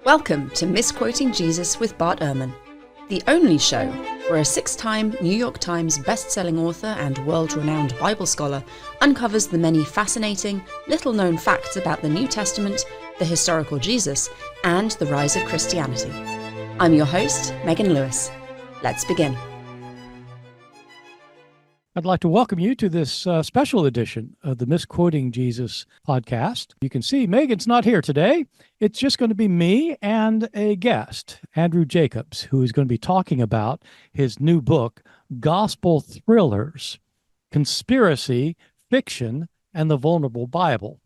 Welcome to Misquoting Jesus with Bart Ehrman, the only show where a six-time New York Times best-selling author and world-renowned Bible scholar uncovers the many fascinating, little-known facts about the New Testament, the historical Jesus, and the rise of Christianity. I'm your host, Megan Lewis. Let's begin. I'd like to welcome you to this special edition of the Misquoting Jesus podcast. You can see Megan's not here today. It's just going to be me and a guest, Andrew Jacobs, who is going to be talking about his new book, Gospel Thrillers, Conspiracy, Fiction, and the Vulnerable Bible.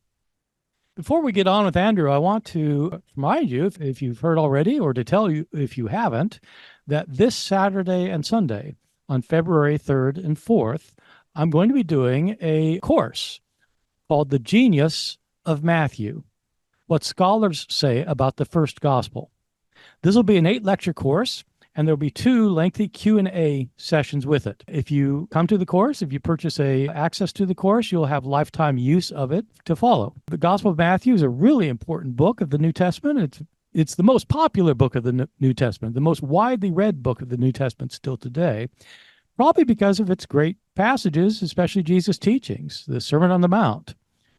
Before we get on with Andrew, I want to remind you, if you've heard already, or to tell you if you haven't, that this Saturday and Sunday, on February 3rd and 4th, I'm going to be doing a course called The Genius of Matthew, What Scholars Say About the First Gospel. This will be an 8-lecture course, and there'll be 2 lengthy Q&A sessions with it. If you come to the course, if you purchase access to the course, you'll have lifetime use of it to follow. The Gospel of Matthew is a really important book of the New Testament. It's the most popular book of the New Testament, the most widely read book of the New Testament still today, probably because of its great passages, especially Jesus' teachings, the Sermon on the Mount,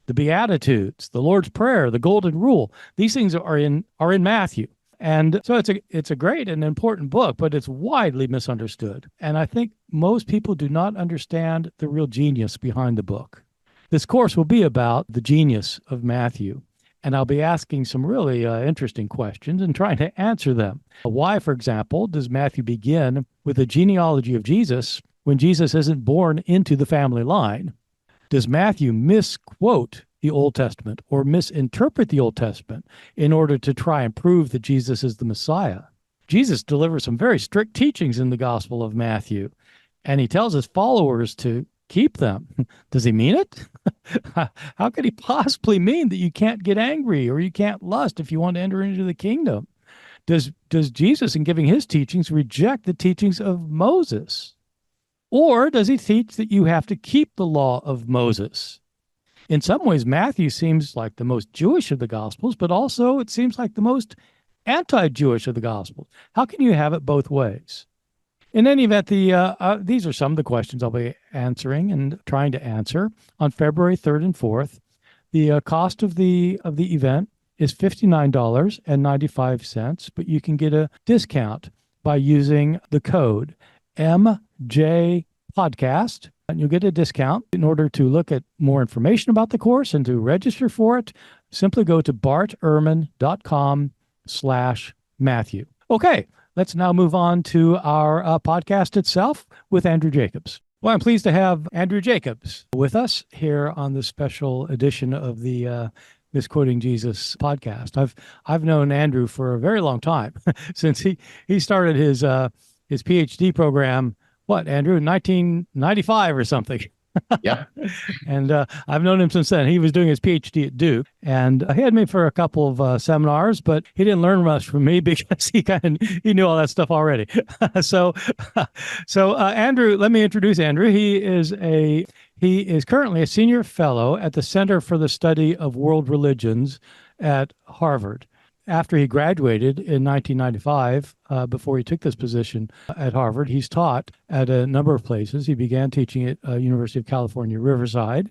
the Beatitudes, the Lord's Prayer, the Golden Rule. These things are in Matthew. And so it's a great and important book, but it's widely misunderstood. And I think most people do not understand the real genius behind the book. This course will be about the genius of Matthew. And I'll be asking some really interesting questions and trying to answer them. Why, for example, does Matthew begin with a genealogy of Jesus when Jesus isn't born into the family line? Does Matthew misquote the Old Testament or misinterpret the Old Testament in order to try and prove that Jesus is the Messiah? Jesus delivers some very strict teachings in the Gospel of Matthew, and he tells his followers to keep them. Does he mean it? How could he possibly mean that you can't get angry or you can't lust if you want to enter into the kingdom? Does Jesus, in giving his teachings, reject the teachings of Moses? Or does he teach that you have to keep the law of Moses? In some ways, Matthew seems like the most Jewish of the Gospels, but also it seems like the most anti-Jewish of the Gospels. How can you have it both ways? In any event, these are some of the questions I'll be answering and trying to answer on February 3rd and 4th. The cost of the event is $59.95, but you can get a discount by using the code MJPodcast, and you'll get a discount. In order to look at more information about the course and to register for it, simply go to bartehrman.com/Matthew. Okay. Let's now move on to our podcast itself with Andrew Jacobs. Well, I'm pleased to have Andrew Jacobs with us here on this special edition of the Misquoting Jesus podcast. I've known Andrew for a very long time, since he started his PhD program, Andrew, in 1995 or something. Yeah. And I've known him since then. He was doing his PhD at Duke, and he had me for a couple of seminars, but he didn't learn much from me because he knew all that stuff already. So Andrew, let me introduce Andrew. He is currently a senior fellow at the Center for the Study of World Religions at Harvard. After he graduated in 1995, before he took this position at Harvard, he's taught at a number of places. He began teaching at University of California, Riverside,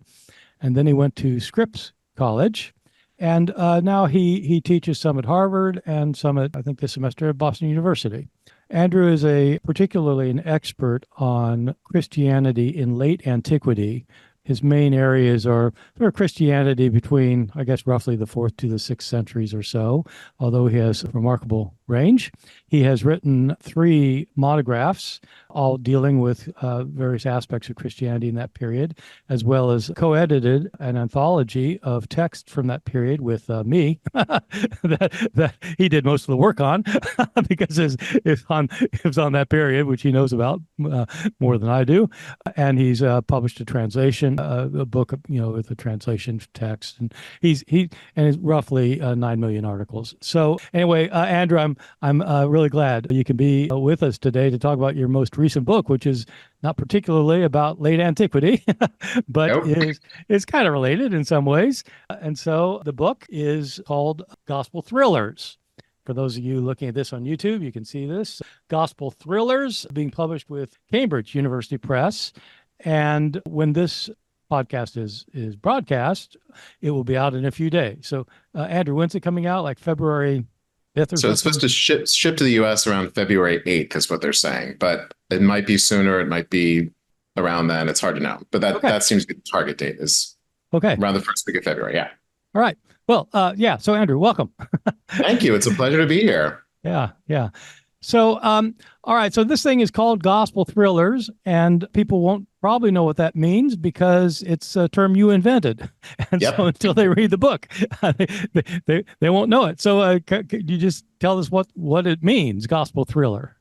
and then he went to Scripps College. And now he teaches some at Harvard and some at, I think this semester, at Boston University. Andrew is particularly an expert on Christianity in late antiquity. His main areas are Christianity between, I guess, roughly the 4th to the 6th centuries or so, although he has a remarkable range. He has written 3 monographs, all dealing with various aspects of Christianity in that period, as well as co-edited an anthology of text from that period with me that he did most of the work on because it was on that period, which he knows about more than I do. And he's published a translation, a book, with a translation text, and he's roughly 9 million articles. So anyway, Andrew, I'm really glad you can be with us today to talk about your most recent book, which is not particularly about late antiquity, but is kind of related in some ways. And so the book is called Gospel Thrillers, For those of you looking at this on YouTube, you can see this. Gospel Thrillers, being published with Cambridge University Press. And when this podcast is broadcast, it will be out in a few days. So, Andrew, when's it coming out? Like February 5th or So something? it's supposed to ship to the US around February 8th is what they're saying, but it might be sooner. It might be around then. It's hard to know, but that seems to be the target date is around the first week of February. Yeah. All right. Well, yeah. So Andrew, welcome. Thank you. It's a pleasure to be here. Yeah. Yeah. So, all right. So this thing is called Gospel Thrillers, and people won't probably know what that means because it's a term you invented. And so until they read the book, they won't know it. So could you just tell us what it means, Gospel Thriller?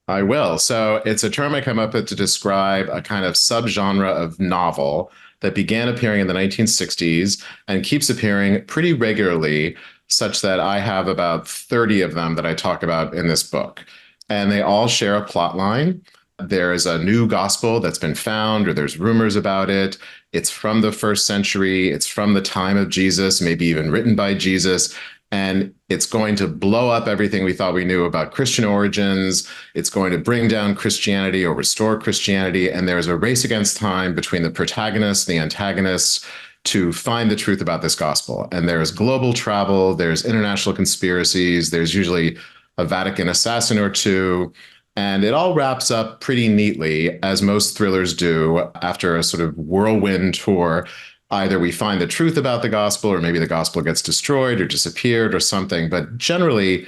I will. So it's a term I come up with to describe a kind of subgenre of novel that began appearing in the 1960s and keeps appearing pretty regularly, such that I have about 30 of them that I talk about in this book. And they all share a plot line. There's a new gospel that's been found, or there's rumors about it. It's from the first century. It's from the time of Jesus, maybe even written by Jesus. And it's going to blow up everything we thought we knew about Christian origins. It's going to bring down Christianity or restore Christianity. And there's a race against time between the protagonists, the antagonists, to find the truth about this gospel. And there's global travel, there's international conspiracies, there's usually a Vatican assassin or two. And it all wraps up pretty neatly, as most thrillers do, after a sort of whirlwind tour. Either we find the truth about the gospel, or maybe the gospel gets destroyed or disappeared or something. But generally,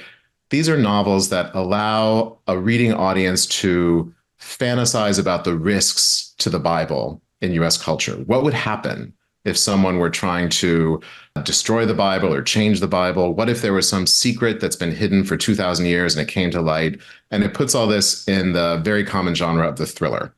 these are novels that allow a reading audience to fantasize about the risks to the Bible in US culture. What would happen if someone were trying to destroy the Bible or change the Bible? What if there was some secret that's been hidden for 2,000 years and it came to light? And it puts all this in the very common genre of the thriller.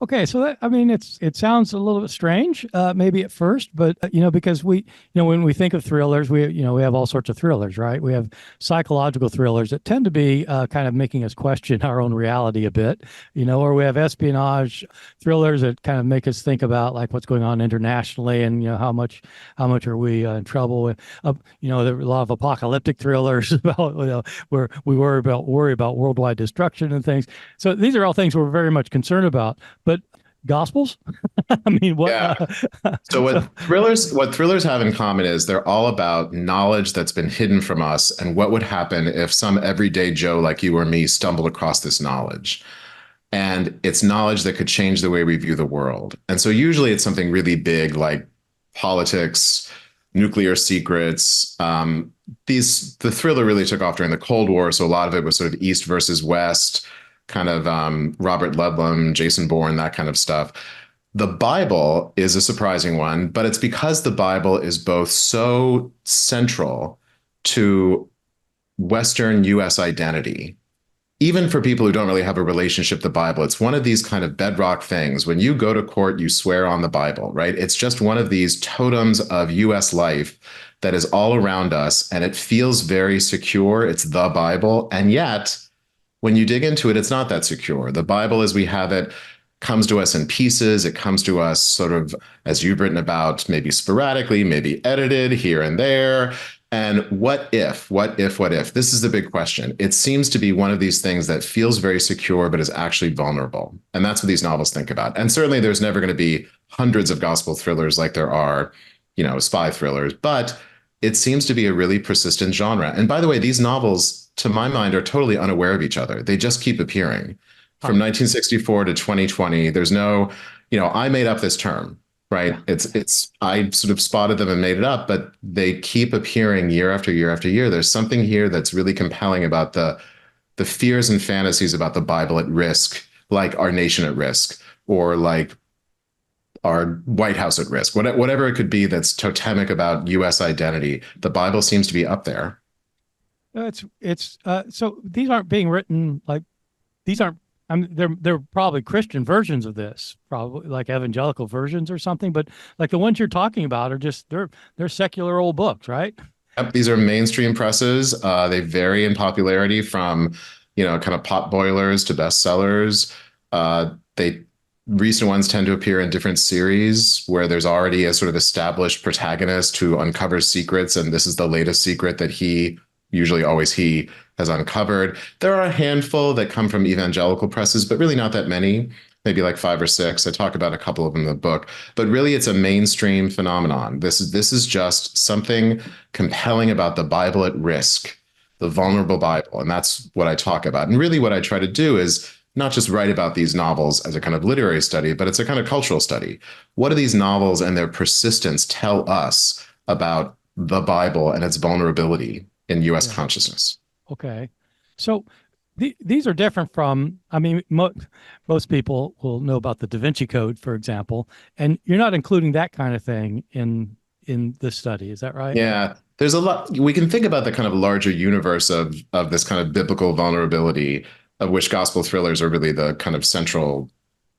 Okay, so that, I mean, it sounds a little bit strange, maybe at first, but because when we think of thrillers, we have all sorts of thrillers, right? We have psychological thrillers that tend to be kind of making us question our own reality a bit, or we have espionage thrillers that kind of make us think about like what's going on internationally and how much are we in trouble with. There are a lot of apocalyptic thrillers about where we worry about worldwide destruction and things. So these are all things we're very much concerned about. But Gospels? I mean, what? Yeah. So what thrillers have in common is they're all about knowledge that's been hidden from us, and what would happen if some everyday Joe like you or me stumbled across this knowledge. And it's knowledge that could change the way we view the world. And so usually it's something really big like politics, nuclear secrets. The thriller really took off during the Cold War, so a lot of it was sort of East versus West, kind of Robert Ludlum, Jason Bourne, that kind of stuff. The Bible is a surprising one, but it's because the Bible is both so central to Western US identity. Even for people who don't really have a relationship to the Bible, it's one of these kind of bedrock things. When you go to court, you swear on the Bible, right? It's just one of these totems of US life that is all around us, and it feels very secure. It's the Bible, and yet when you dig into it, it's not that secure. The Bible as we have it comes to us in pieces. It comes to us sort of, as you've written about, maybe sporadically, maybe edited here and there. And what if? This is the big question. It seems to be one of these things that feels very secure, but is actually vulnerable. And that's what these novels think about. And certainly there's never going to be hundreds of gospel thrillers like there are, spy thrillers, but it seems to be a really persistent genre. And by the way, these novels, to my mind, are totally unaware of each other. They just keep appearing. From 1964 to 2020, there's no, I made up this term, right? Yeah. I sort of spotted them and made it up, but they keep appearing year after year after year. There's something here that's really compelling about the fears and fantasies about the Bible at risk, like our nation at risk, or like our White House at risk, whatever it could be that's totemic about US identity. The Bible seems to be up there. So these aren't being written like these aren't. I mean, they're probably Christian versions of this, probably like evangelical versions or something. But like the ones you're talking about are just they're secular old books, right? Yep, these are mainstream presses. They vary in popularity from kind of pot boilers to bestsellers. Recent ones tend to appear in different series where there's already a sort of established protagonist who uncovers secrets, and this is the latest secret that he usually always he, has uncovered. There are a handful that come from evangelical presses, but really not that many, maybe like 5 or 6. I talk about a couple of them in the book, but really it's a mainstream phenomenon. This is just something compelling about the Bible at risk, the vulnerable Bible. And that's what I talk about. And really what I try to do is not just write about these novels as a kind of literary study, but it's a kind of cultural study. What do these novels and their persistence tell us about the Bible and its vulnerability in U.S. consciousness? Okay. So these are different from, I mean, most people will know about the Da Vinci Code, for example, and you're not including that kind of thing in this study. Is that right? Yeah, there's a lot. We can think about the kind of larger universe of this kind of biblical vulnerability, of which gospel thrillers are really the kind of central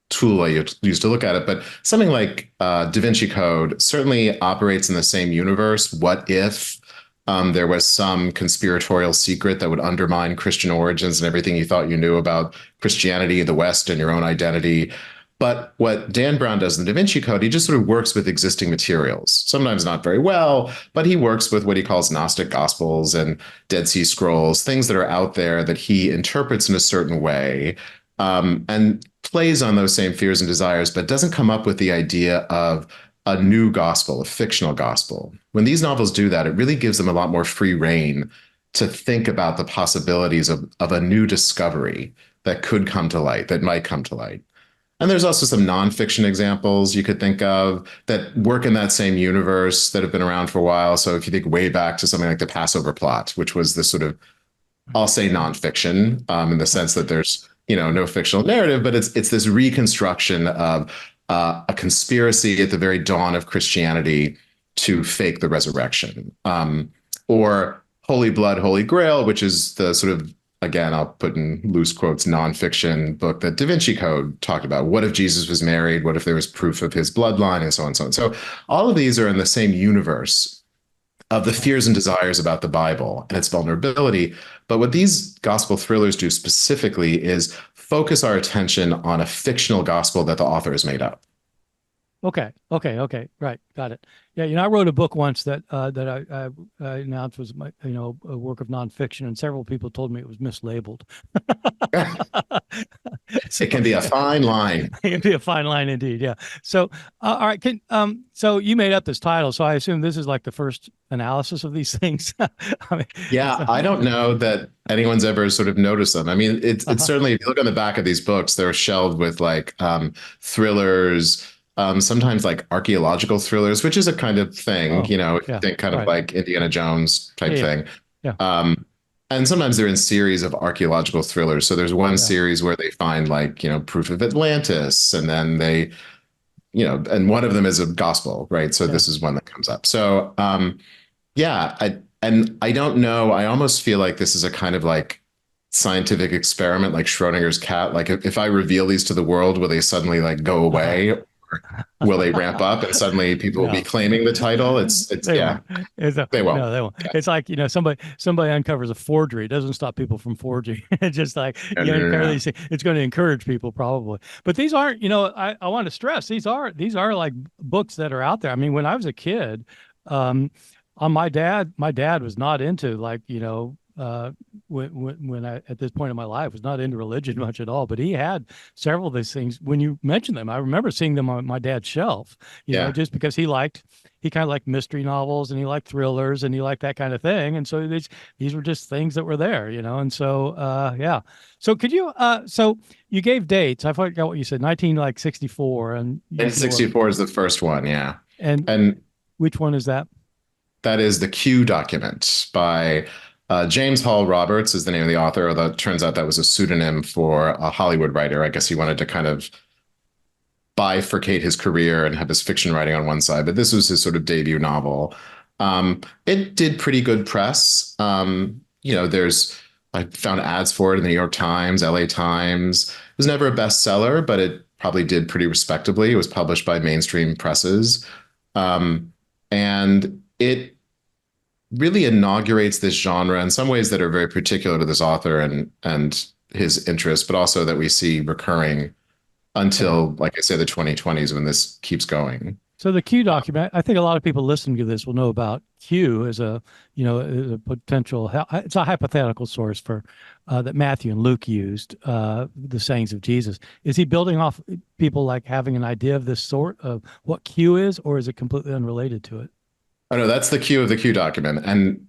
tool I use to look at it. But something like Da Vinci Code certainly operates in the same universe. What if there was some conspiratorial secret that would undermine Christian origins and everything you thought you knew about Christianity, the West, and your own identity? But what Dan Brown does in Da Vinci Code, he just sort of works with existing materials, sometimes not very well, but he works with what he calls Gnostic Gospels and Dead Sea Scrolls, things that are out there that he interprets in a certain way, and plays on those same fears and desires, but doesn't come up with the idea of a new gospel, a fictional gospel. When these novels do that, it really gives them a lot more free rein to think about the possibilities of a new discovery that could come to light, that might come to light. And there's also some nonfiction examples you could think of that work in that same universe that have been around for a while. So if you think way back to something like the Passover Plot, which was this sort of, I'll say nonfiction, in the sense that there's, no fictional narrative, but it's this reconstruction of a conspiracy at the very dawn of Christianity to fake the resurrection. Or Holy Blood, Holy Grail, which is the sort of, again, I'll put in loose quotes, nonfiction book that Da Vinci Code talked about. What if Jesus was married? What if there was proof of his bloodline, and so on and so on. So all of these are in the same universe of the fears and desires about the Bible and its vulnerability. But what these gospel thrillers do specifically is focus our attention on a fictional gospel that the author has made up. Okay. Right. Got it. Yeah. I wrote a book once that I announced was a work of nonfiction, and several people told me it was mislabeled. It can be a fine line. It can be a fine line indeed. Yeah. So, all right. So you made up this title, so I assume this is like the first analysis of these things. I don't know that anyone's ever sort of noticed them. I mean, it's certainly, if you look on the back of these books, they're shelved with like thrillers. Sometimes like archaeological thrillers, which is a kind of thing, if you think kind of like Indiana Jones type thing. Yeah. And sometimes they're in series of archaeological thrillers. So there's one series where they find like, proof of Atlantis, and then they, and one of them is a gospel, right? So this is one that comes up. So, I don't know. I almost feel like this is a kind of like scientific experiment, like Schrodinger's cat. Like if I reveal these to the world, will they suddenly like go away? Will they ramp up and suddenly people will be claiming the title? They won't. They won't. Yeah. It's like, somebody uncovers a forgery. It doesn't stop people from forging. It's just like, these things, it's going to encourage people probably. But these aren't, I want to stress, these are like books that are out there. I mean, when I was a kid, my dad was not into like, when I, at this point in my life, was not into religion much at all, but he had several of these things. When you mentioned them, I remember seeing them on my dad's shelf, just because he kind of liked mystery novels, and he liked thrillers, and he liked that kind of thing. And so these were just things that were there, and so, So could you, so you gave dates. I forgot what you said, 1964. And 64 is the first one. Yeah. And which one is that? That is the Q document by James Hall Roberts is the name of the author, although it turns out that was a pseudonym for a Hollywood writer. I guess he wanted to kind of bifurcate his career and have his fiction writing on one side, but this was his sort of debut novel. It did pretty good press. I found ads for it in the New York Times, LA Times. It was never a bestseller, but it probably did pretty respectably. It was published by mainstream presses. And it really inaugurates this genre in some ways that are very particular to this author and his interest, but also that we see recurring until, like I say, the 2020s when this keeps going. So the Q document, I think a lot of people listening to this will know about Q as as a potential, it's a hypothetical source for that Matthew and Luke used, the sayings of Jesus. Is he building off people like having an idea of this sort of what Q is, or is it completely unrelated to it? Oh no, that's the Q of the Q document. And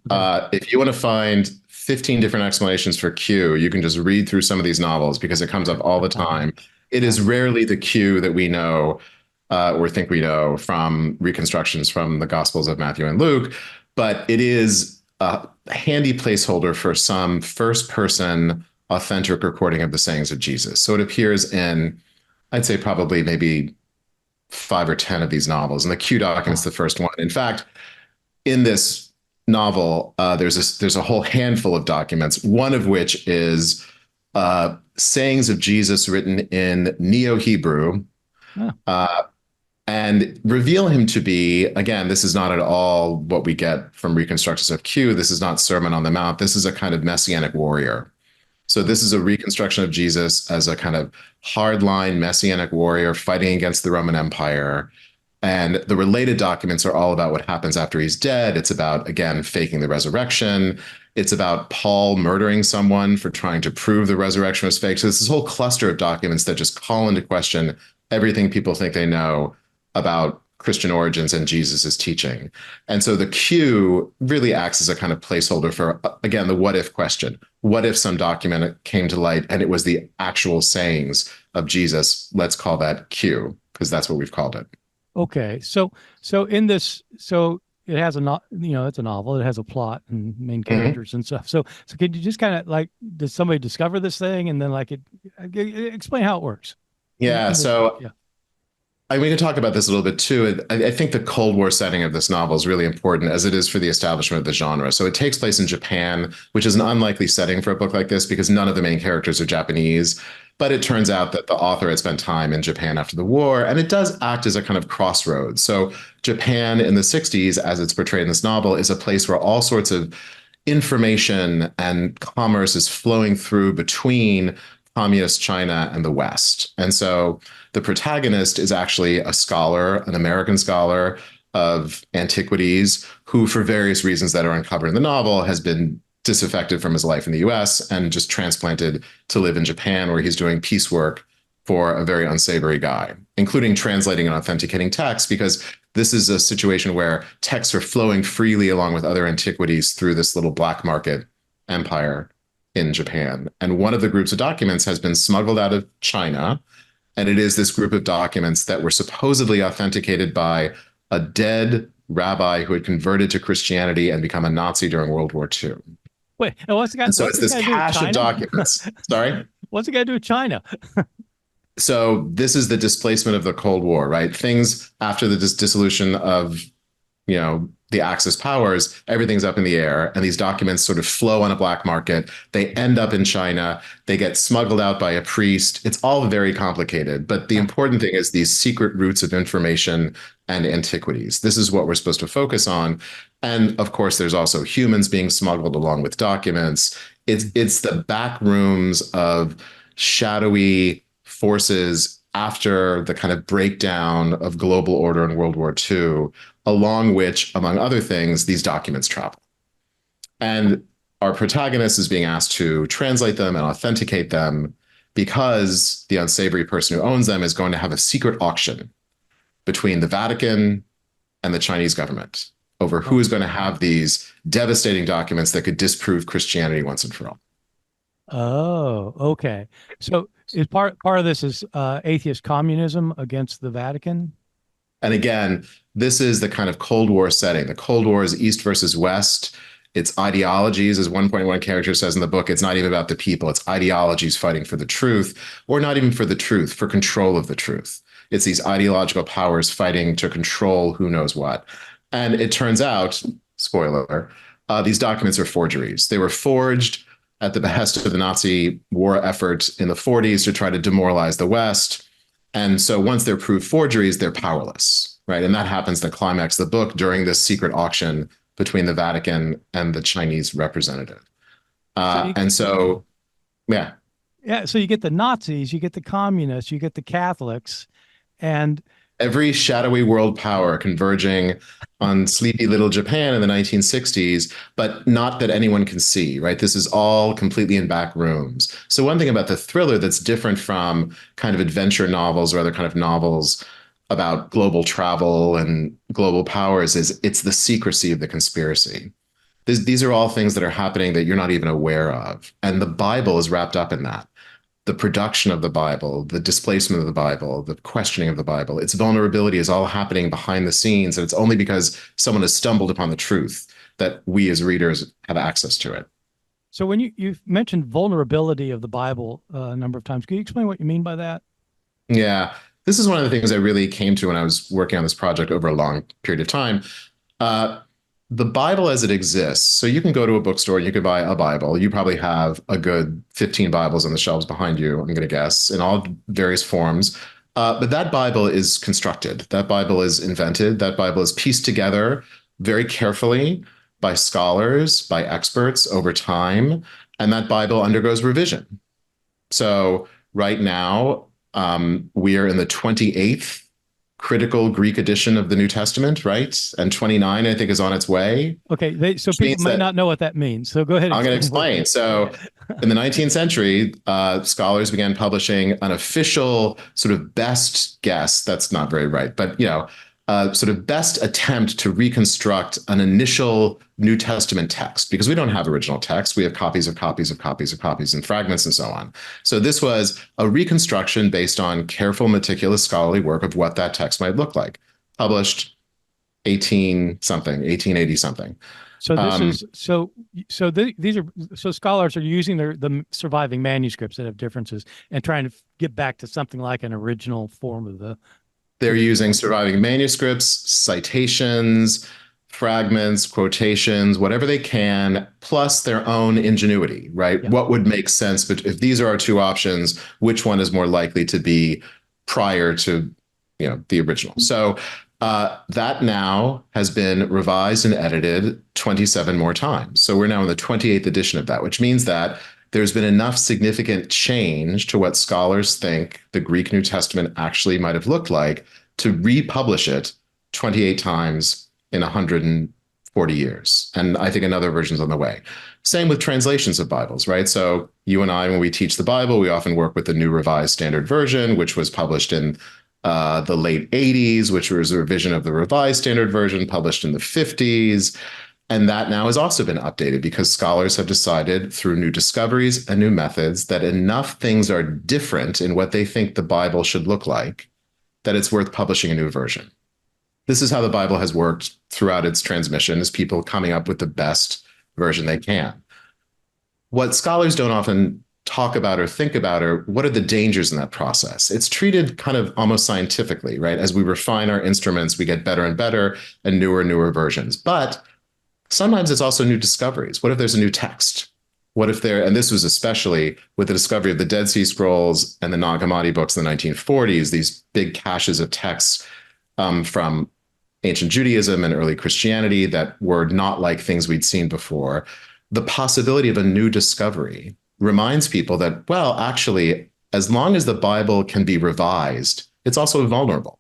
if you want to find 15 different explanations for Q, you can just read through some of these novels because it comes up all the time. It is rarely the Q that we know or think we know from reconstructions from the Gospels of Matthew and Luke, but it is a handy placeholder for some first person authentic recording of the sayings of Jesus. So it appears in, I'd say probably maybe 5 or 10 of these novels, and the Q document's the first one. In fact, in this novel, there's a whole handful of documents, one of which is sayings of Jesus written in Neo-Hebrew, and reveal him to be, again, this is not at all what we get from reconstructions of Q. This is not Sermon on the Mount. This is a kind of messianic warrior. So this is a reconstruction of Jesus as a kind of hardline messianic warrior fighting against the Roman Empire. And the related documents are all about what happens after he's dead. It's about, again, faking the resurrection. It's about Paul murdering someone for trying to prove the resurrection was fake. So it's this whole cluster of documents that just call into question everything people think they know about Christian origins and Jesus's teaching. And so the Q really acts as a kind of placeholder for, again, the what if question. What if some document came to light and it was the actual sayings of Jesus? Let's call that Q, because that's what we've called it. Okay. So in this, so it has it's a novel. It has a plot and main characters and stuff. So could you just kind of like, does somebody discover this thing and then explain how it works? Yeah. We can talk about this a little bit too. I think the Cold War setting of this novel is really important as it is for the establishment of the genre. So it takes place in Japan, which is an unlikely setting for a book like this because none of the main characters are Japanese. But it turns out that the author had spent time in Japan after the war, and it does act as a kind of crossroads. So Japan in the 60s, as it's portrayed in this novel, is a place where all sorts of information and commerce is flowing through between communist China and the West. And so the protagonist is actually a scholar, an American scholar of antiquities, who, for various reasons that are uncovered in the novel, has been disaffected from his life in the US and just transplanted to live in Japan, where he's doing piecework for a very unsavory guy, including translating and authenticating texts, because this is a situation where texts are flowing freely along with other antiquities through this little black market empire in Japan. And one of the groups of documents has been smuggled out of China. And it is this group of documents that were supposedly authenticated by a dead rabbi who had converted to Christianity and become a Nazi during World War II. Wait, what's the guy? So it's this cache of documents. Sorry? What's it got to do with China? So this is the displacement of the Cold War, right? Things after the dissolution of, the Axis powers, everything's up in the air, and these documents sort of flow on a black market. They end up in China. They get smuggled out by a priest. It's all very complicated. But the important thing is these secret routes of information and antiquities. This is what we're supposed to focus on. And of course, there's also humans being smuggled along with documents. It's the back rooms of shadowy forces after the kind of breakdown of global order in World War II, along which, among other things, these documents travel. And our protagonist is being asked to translate them and authenticate them because the unsavory person who owns them is going to have a secret auction between the Vatican and the Chinese government over who is going to have these devastating documents that could disprove Christianity once and for all. Oh, okay. So is part of this is atheist communism against the Vatican? And again, this is the kind of Cold War setting. The Cold War is East versus West. It's ideologies, as 1.1 character says in the book. It's not even about the people. It's ideologies fighting for the truth, or not even for the truth, for control of the truth. It's these ideological powers fighting to control who knows what. And it turns out, spoiler, these documents are forgeries. They were forged at the behest of the Nazi war effort in the 40s to try to demoralize the West. And so once they're proved forgeries, they're powerless, right? And that happens to climax the book during this secret auction between the Vatican and the Chinese representative. Yeah. So you get the Nazis, you get the communists, you get the Catholics, and every shadowy world power converging on sleepy little Japan in the 1960s, but not that anyone can see, right? This is all completely in back rooms. So one thing about the thriller that's different from kind of adventure novels or other kind of novels about global travel and global powers is it's the secrecy of the conspiracy. These are all things that are happening that you're not even aware of. And the Bible is wrapped up in that. The production of the Bible, the displacement of the Bible, the questioning of the Bible, its vulnerability is all happening behind the scenes. And it's only because someone has stumbled upon the truth that we as readers have access to it. So when you've mentioned vulnerability of the Bible a number of times, can you explain what you mean by that? Yeah, this is one of the things I really came to when I was working on this project over a long period of time. Uh, the Bible as it exists. So you can go to a bookstore and you could buy a Bible. You probably have a good 15 Bibles on the shelves behind you, I'm going to guess, in all various forms. But that Bible is constructed. That Bible is invented. That Bible is pieced together very carefully by scholars, by experts over time. And that Bible undergoes revision. So right now, we are in the 28th critical Greek edition of the New Testament, right? And 29, I think, is on its way. Okay, so people might not know what that means. So go ahead. I'm going to explain. So in the 19th century, scholars began publishing an official sort of best guess. That's not very right, but sort of best attempt to reconstruct an initial New Testament text, because we don't have original text. We have copies of copies of copies of copies and fragments and so on. So this was a reconstruction based on careful, meticulous scholarly work of what that text might look like, published 1880 something. So this these are scholars are using the surviving manuscripts that have differences and trying to get back to something like an original form of the. They're using surviving manuscripts, citations, fragments, quotations, whatever they can, plus their own ingenuity, right? Yeah. What would make sense? But if these are our two options, which one is more likely to be prior to, the original? So that now has been revised and edited 27 more times. So we're now in the 28th edition of that, which means that there's been enough significant change to what scholars think the Greek New Testament actually might have looked like to republish it 28 times in 140 years. And I think another version's on the way. Same with translations of Bibles, right? So you and I, when we teach the Bible, we often work with the New Revised Standard Version, which was published in the late 80s, which was a revision of the Revised Standard Version published in the 50s. And that now has also been updated because scholars have decided through new discoveries and new methods that enough things are different in what they think the Bible should look like that it's worth publishing a new version. This is how the Bible has worked throughout its transmission, is people coming up with the best version they can. What scholars don't often talk about or think about are what are the dangers in that process. It's treated kind of almost scientifically, right? As we refine our instruments, we get better and better and newer versions. But sometimes it's also new discoveries. What if there's a new text? What if and this was especially with the discovery of the Dead Sea Scrolls and the Nag Hammadi books in the 1940s, these big caches of texts from ancient Judaism and early Christianity that were not like things we'd seen before. The possibility of a new discovery reminds people that, well, actually, as long as the Bible can be revised, it's also vulnerable.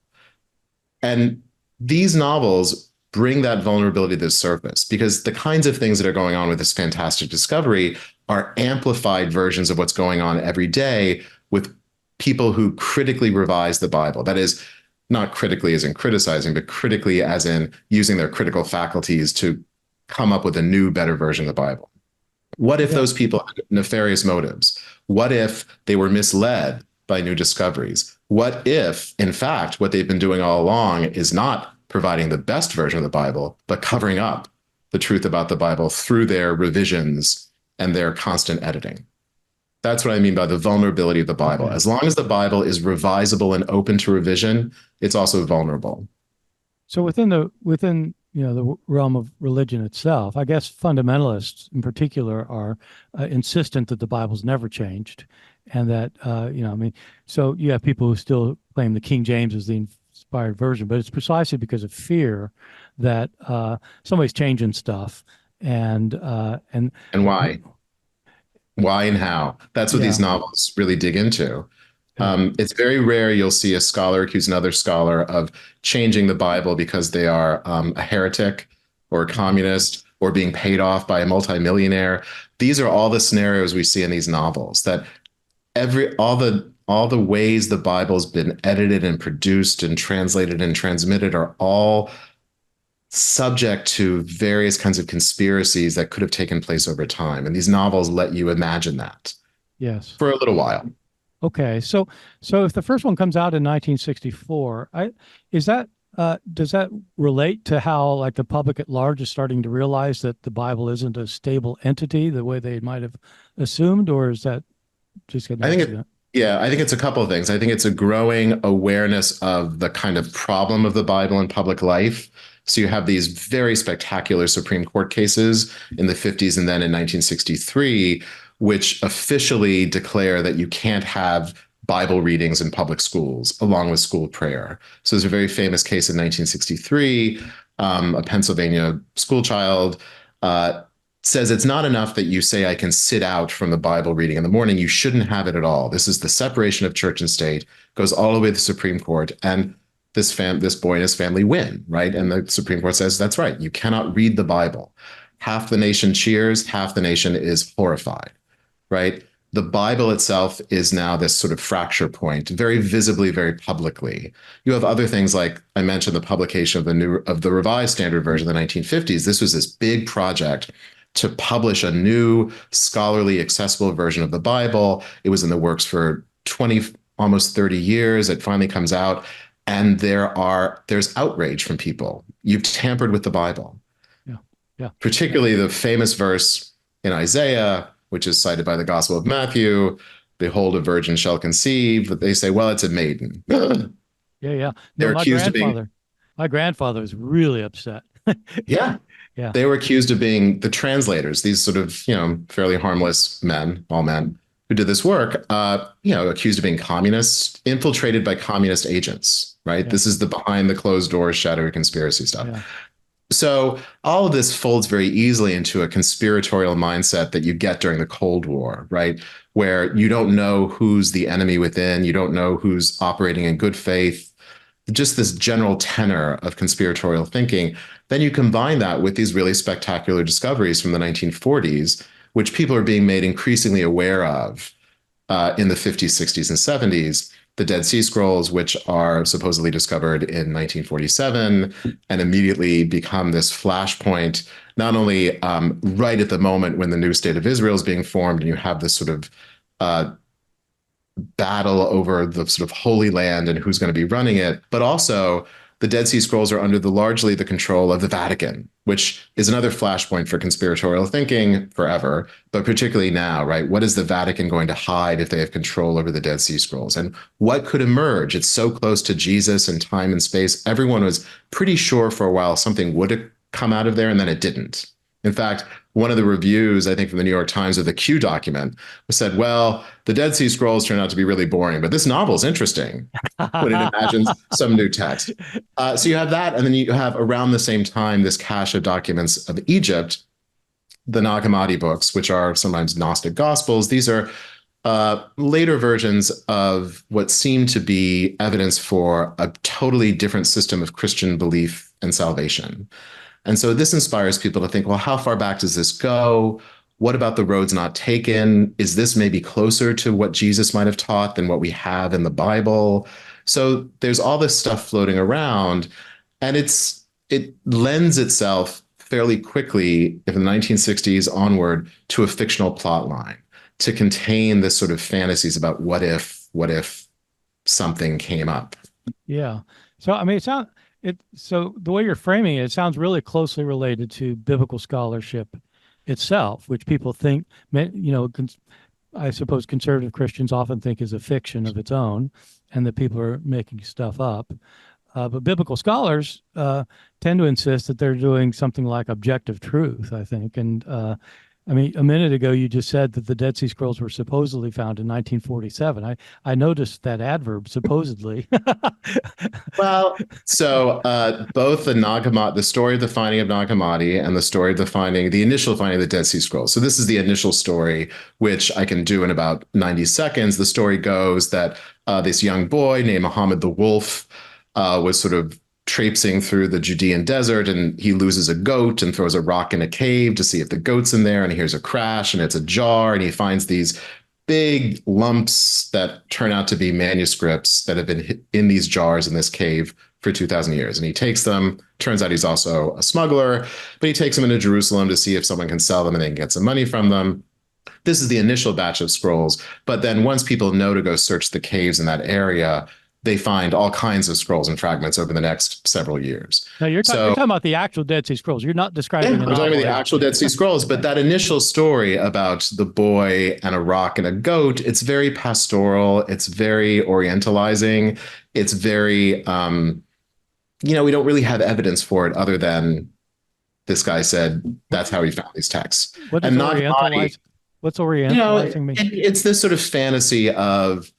And these novels bring that vulnerability to the surface because the kinds of things that are going on with this fantastic discovery are amplified versions of what's going on every day with people who critically revise the Bible. That is, not critically as in criticizing, but critically as in using their critical faculties to come up with a new, better version of the Bible. What if those people had nefarious motives? What if they were misled by new discoveries? What if, in fact, what they've been doing all along is not providing the best version of the Bible, but covering up the truth about the Bible through their revisions and their constant editing? That's what I mean by the vulnerability of the Bible. Okay. As long as the Bible is revisable and open to revision, it's also vulnerable. So within the realm of religion itself, I guess fundamentalists in particular are insistent that the Bible's never changed, and that so you have people who still claim the King James is the inspired version, but it's precisely because of fear that somebody's changing stuff, and why and how. That's what these novels really dig into. It's very rare you'll see a scholar accuse another scholar of changing the Bible because they are a heretic or a communist or being paid off by a multimillionaire. These are all the scenarios we see in these novels, that all the ways the Bible's been edited and produced and translated and transmitted are all subject to various kinds of conspiracies that could have taken place over time. And these novels let you imagine that. Yes. For a little while. Okay. So if the first one comes out in 1964, does that relate to how, like, the public at large is starting to realize that the Bible isn't a stable entity the way they might have assumed, or is that just an accident? I think it's a couple of things. I think it's a growing awareness of the kind of problem of the Bible in public life. So you have these very spectacular Supreme Court cases in the 50s and then in 1963, which officially declare that you can't have Bible readings in public schools along with school prayer. So there's a very famous case in 1963. A Pennsylvania school child says it's not enough that you say I can sit out from the Bible reading in the morning. You shouldn't have it at all. This is the separation of church and state, goes all the way to the Supreme Court. And this boy and his family win, right? And the Supreme Court says, that's right. You cannot read the Bible. Half the nation cheers, half the nation is horrified, right? The Bible itself is now this sort of fracture point, very visibly, very publicly. You have other things like I mentioned, the publication of the Revised Standard Version in the 1950s. This was this big project to publish a new scholarly, accessible version of the Bible. It was in the works for 20, almost 30 years. It finally comes out, and there's outrage from people. You've tampered with the Bible. Yeah. Particularly the famous verse in Isaiah, which is cited by the Gospel of Matthew, behold, a virgin shall conceive. But they say, well, it's a maiden. Yeah. They're accused of being. My grandfather was really upset. Yeah. They were accused of being the translators, these sort of, fairly harmless men, all men, who did this work, accused of being communists, infiltrated by communist agents, right? Yeah. This is the behind the closed doors, shadowy conspiracy stuff. Yeah. So all of this folds very easily into a conspiratorial mindset that you get during the Cold War, right? Where you don't know who's the enemy within, you don't know who's operating in good faith, just this general tenor of conspiratorial thinking. Then you combine that with these really spectacular discoveries from the 1940s, which people are being made increasingly aware of in the 50s, 60s, and 70s. The Dead Sea Scrolls, which are supposedly discovered in 1947 and immediately become this flashpoint, not only right at the moment when the new state of Israel is being formed and you have this sort of battle over the sort of Holy Land and who's going to be running it, but also the Dead Sea Scrolls are under largely the control of the Vatican, which is another flashpoint for conspiratorial thinking forever, but particularly now, right? What is the Vatican going to hide if they have control over the Dead Sea Scrolls? And what could emerge? It's so close to Jesus and time and space. Everyone was pretty sure for a while something would come out of there, and then it didn't. In fact, one of the reviews, I think from the New York Times of the Q document, said, well, the Dead Sea Scrolls turn out to be really boring, but this novel is interesting when it imagines some new text. So you have that, and then you have around the same time this cache of documents of Egypt, the Nag Hammadi books, which are sometimes Gnostic Gospels. These are later versions of what seem to be evidence for a totally different system of Christian belief and salvation. And so this inspires people to think, well, how far back does this go? What about the roads not taken? Is this maybe closer to what Jesus might have taught than what we have in the Bible? So there's all this stuff floating around, and it lends itself fairly quickly, in the 1960s onward, to a fictional plot line to contain this sort of fantasies about what if something came up. Yeah. So, I mean, so the way you're framing it, it sounds really closely related to biblical scholarship itself, which people think, I suppose conservative Christians often think is a fiction of its own, and that people are making stuff up. But biblical scholars tend to insist that they're doing something like objective truth, I think. And I mean, a minute ago, you just said that the Dead Sea Scrolls were supposedly found in 1947. I noticed that adverb, supposedly. Well, so both the story of the finding of Nag Hammadi and the story of the initial finding of the Dead Sea Scrolls. So this is the initial story, which I can do in about 90 seconds. The story goes that this young boy named Muhammad the Wolf was sort of traipsing through the Judean desert, and he loses a goat and throws a rock in a cave to see if the goat's in there, and he hears a crash and it's a jar, and he finds these big lumps that turn out to be manuscripts that have been in these jars in this cave for 2,000 years. And he takes them. Turns out he's also a smuggler, but he takes them into Jerusalem to see if someone can sell them and then get some money from them. This is the initial batch of scrolls. But then once people know to go search the caves in that area, they find all kinds of scrolls and fragments over the next several years. Now you're talking about the actual Dead Sea Scrolls. You're not describing I'm talking about the actual Dead Sea Scrolls, but that initial story about the boy and a rock and a goat, it's very pastoral. It's very orientalizing. It's very, we don't really have evidence for it other than this guy said that's how he found these texts. What's orientalizing mean? It's this sort of fantasy of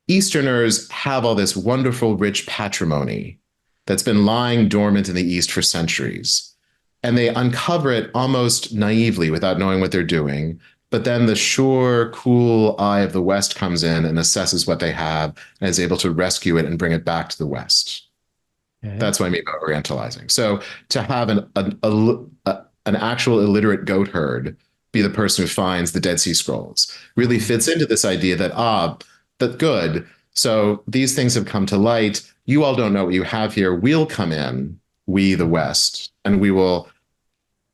Easterners have all this wonderful, rich patrimony that's been lying dormant in the East for centuries. And they uncover it almost naively without knowing what they're doing. But then the sure, cool eye of the West comes in and assesses what they have and is able to rescue it and bring it back to the West. Okay. That's what I mean by orientalizing. So to have an actual illiterate goat herd be the person who finds the Dead Sea Scrolls really fits into this idea that, that's good. So these things have come to light. You all don't know what you have here. We'll come in, we the West, and we will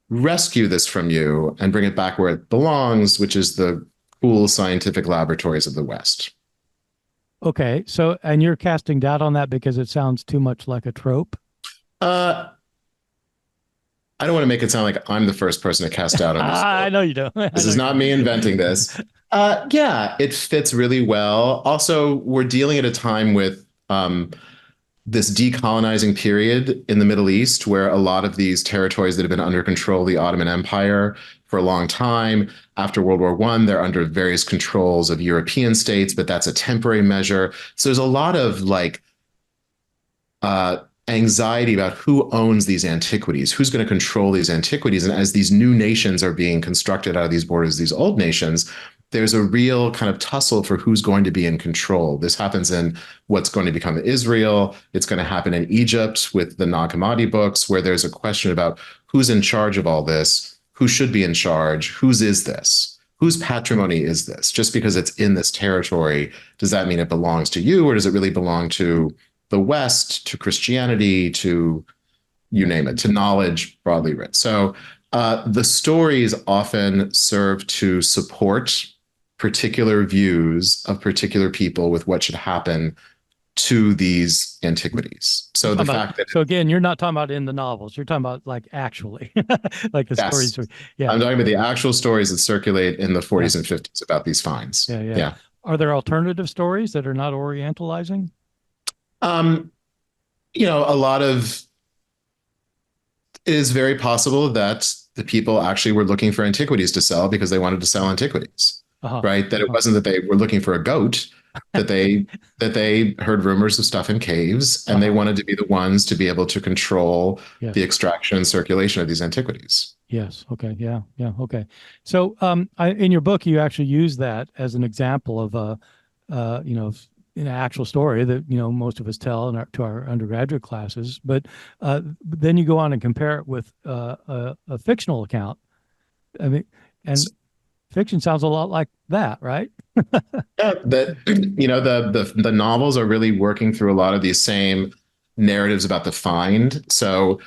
rescue this from you and bring it back where it belongs, which is the cool scientific laboratories of the West. Okay. So, and you're casting doubt on that because it sounds too much like a trope? I don't want to make it sound like I'm the first person to cast doubt on this. I know you don't. This is not me inventing this. Yeah, it fits really well. Also, we're dealing at a time with this decolonizing period in the Middle East, where a lot of these territories that have been under control of the Ottoman Empire for a long time, after World War I, they're under various controls of European states, but that's a temporary measure. So there's a lot of anxiety about who owns these antiquities, who's going to control these antiquities. And as these new nations are being constructed out of these borders, these old nations, there's a real kind of tussle for who's going to be in control. This happens in what's going to become Israel. It's going to happen in Egypt with the Nag Hammadi books, where there's a question about who's in charge of all this, who should be in charge, whose is this, whose patrimony is this? Just because it's in this territory, does that mean it belongs to you, or does it really belong to the West, to Christianity, to you name it, to knowledge broadly writ? So the stories often serve to support particular views of particular people with what should happen to these antiquities. So the fact that... So again, you're not talking about in the novels. You're talking about like actually, like the stories. Yeah. I'm talking about the actual stories that circulate in the 40s and 50s about these finds. Yeah. Are there alternative stories that are not orientalizing? A lot of... It is very possible that the people actually were looking for antiquities to sell because they wanted to sell antiquities. Right? That it wasn't that they were looking for a goat, that they heard rumors of stuff in caves, and they wanted to be the ones to be able to control the extraction and circulation of these antiquities. Yes. Okay. Yeah. Okay. So in your book, you actually use that as an example of an actual story that, most of us tell to our undergraduate classes, but then you go on and compare it with a fictional account. I mean, and fiction sounds a lot like that, right? Yeah, the novels are really working through a lot of these same narratives about the find. So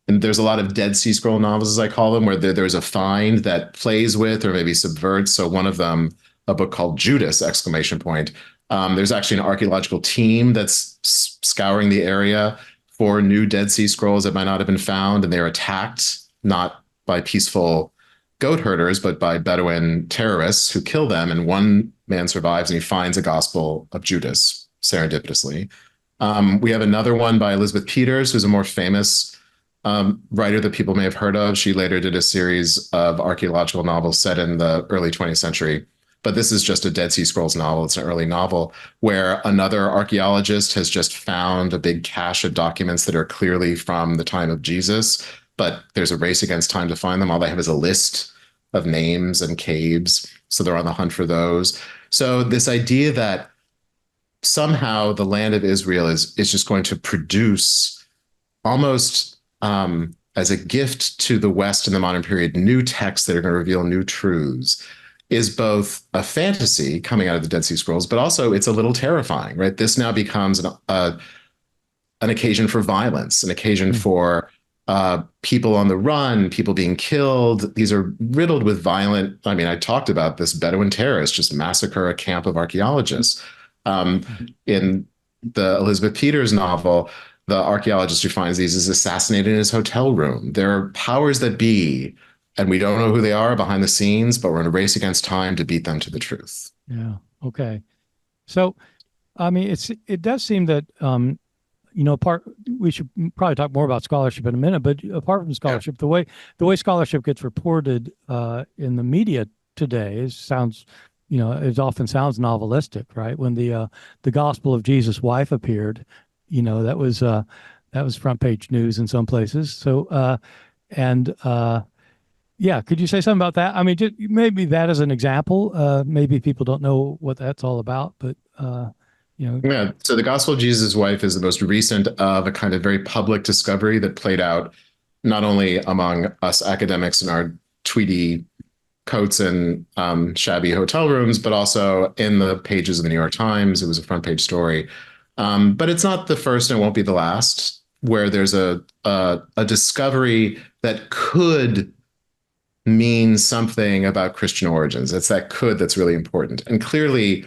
there's a lot of Dead Sea Scroll novels, as I call them, where there's a find that plays with or maybe subverts. So one of them, a book called Judas, ! There's actually an archaeological team that's scouring the area for new Dead Sea Scrolls that might not have been found, and they're attacked not by peaceful goat herders, but by Bedouin terrorists who kill them. And one man survives and he finds a Gospel of Judas serendipitously. We have another one by Elizabeth Peters, who's a more famous writer that people may have heard of. She later did a series of archaeological novels set in the early 20th century. But this is just a Dead Sea Scrolls novel. It's an early novel where another archaeologist has just found a big cache of documents that are clearly from the time of Jesus, but there's a race against time to find them. All they have is a list of names and caves, so they're on the hunt for those. So this idea that somehow the land of Israel is just going to produce almost as a gift to the West in the modern period, new texts that are going to reveal new truths is both a fantasy coming out of the Dead Sea Scrolls, but also it's a little terrifying, right? This now becomes an occasion for violence, an occasion for people on the run, people being killed. These are riddled with violent. I mean, I talked about this Bedouin terrorist just massacre a camp of archaeologists. In the Elizabeth Peters novel, the archaeologist who finds these is assassinated in his hotel room. There are powers that be, and we don't know who they are behind the scenes, but we're in a race against time to beat them to the truth. Yeah. Okay. So, I mean, it does seem that we should probably talk more about scholarship in a minute, but apart from scholarship, the way scholarship gets reported in the media today sounds, it often sounds novelistic, right? When the Gospel of Jesus' wife appeared, that was front page news in some places. So, yeah, could you say something about that? I mean, just maybe that as an example. Maybe people don't know what that's all about, but Yeah. So the Gospel of Jesus' wife is the most recent of a kind of very public discovery that played out not only among us academics in our tweedy coats and shabby hotel rooms, but also in the pages of the New York Times. It was a front page story. But it's not the first and it won't be the last where there's a discovery that could mean something about Christian origins. It's that could that's really important. And clearly,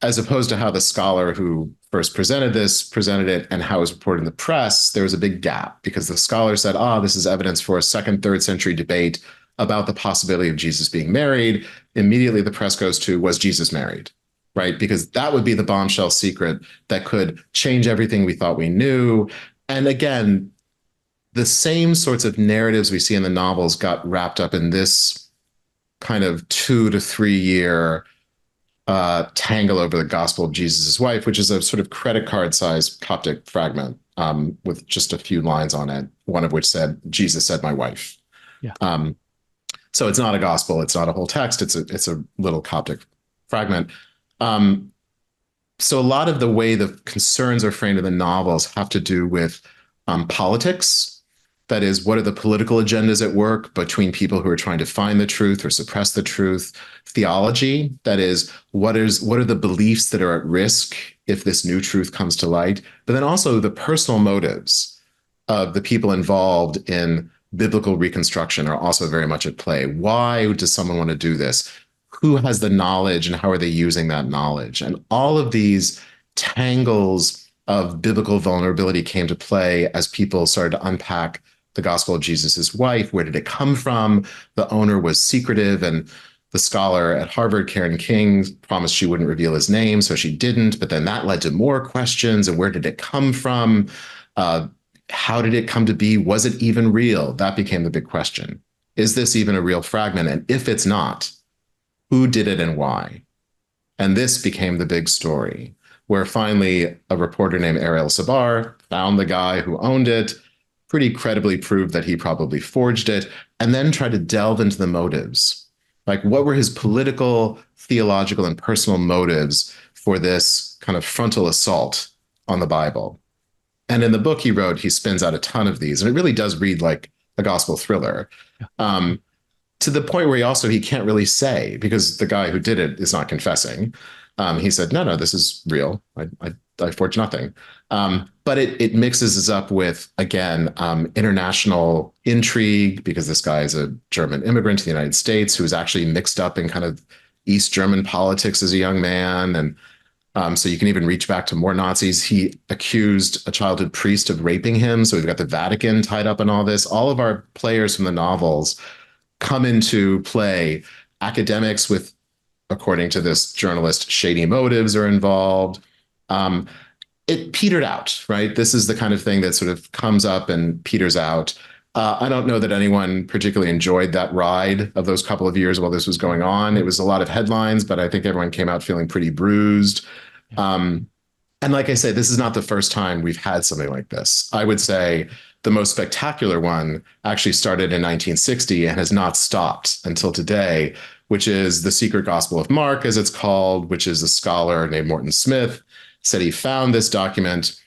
as opposed to how the scholar who first presented it and how it was reported in the press, there was a big gap because the scholar said, this is evidence for a 2nd, 3rd century debate about the possibility of Jesus being married. Immediately the press goes to, was Jesus married? Right? Because that would be the bombshell secret that could change everything we thought we knew. And again, the same sorts of narratives we see in the novels got wrapped up in this kind of 2 to 3 year tangle over the Gospel of Jesus' wife, which is a sort of credit card sized Coptic fragment with just a few lines on it, one of which said, Jesus said my wife. Yeah. So it's not a gospel. It's not a whole text. It's a little Coptic fragment. So a lot of the way the concerns are framed in the novels have to do with politics. That is, what are the political agendas at work between people who are trying to find the truth or suppress the truth? Theology, that is, what are the beliefs that are at risk if this new truth comes to light? But then also the personal motives of the people involved in biblical reconstruction are also very much at play. Why does someone want to do this? Who has the knowledge and how are they using that knowledge? And all of these tangles of biblical vulnerability came to play as people started to unpack the Gospel of Jesus' wife. Where did it come from? The owner was secretive, and the scholar at Harvard, Karen King, promised she wouldn't reveal his name, so she didn't. But then that led to more questions. And where did it come from? How did it come to be? Was it even real? That became the big question. Is this even a real fragment? And if it's not, who did it and why? And this became the big story, where finally a reporter named Ariel Sabar found the guy who owned it, pretty credibly proved that he probably forged it, and then tried to delve into the motives. Like, what were his political, theological, and personal motives for this kind of frontal assault on the Bible? And in the book he wrote, he spins out a ton of these, and it really does read like a gospel thriller. To the point where he can't really say, because the guy who did it is not confessing. He said, no, this is real. I forged nothing. But it mixes us up with, again, international intrigue, because this guy is a German immigrant to the United States who was actually mixed up in kind of East German politics as a young man. And so you can even reach back to more Nazis. He accused a childhood priest of raping him. So we've got the Vatican tied up in all this. All of our players from the novels come into play. Academics with, according to this journalist, shady motives are involved. It petered out, right? This is the kind of thing that sort of comes up and peters out. I don't know that anyone particularly enjoyed that ride of those couple of years while this was going on. It was a lot of headlines, but I think everyone came out feeling pretty bruised. And like I say, this is not the first time we've had something like this. I would say the most spectacular one actually started in 1960 and has not stopped until today, which is the secret Gospel of Mark, as it's called, which is a scholar named Morton Smith, said he found this document